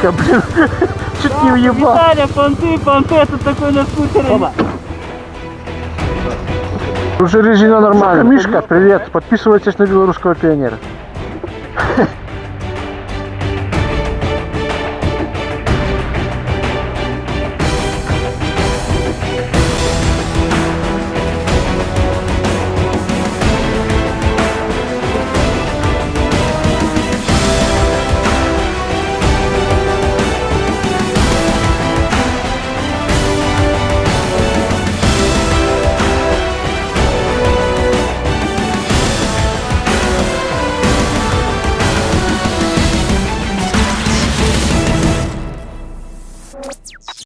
Мишка, блин, чуть не уебал. Виталя, понты, тут такой на скутере. Оба. Уже резина нормально. Мишка, привет. Подписывайтесь на белорусского пионера.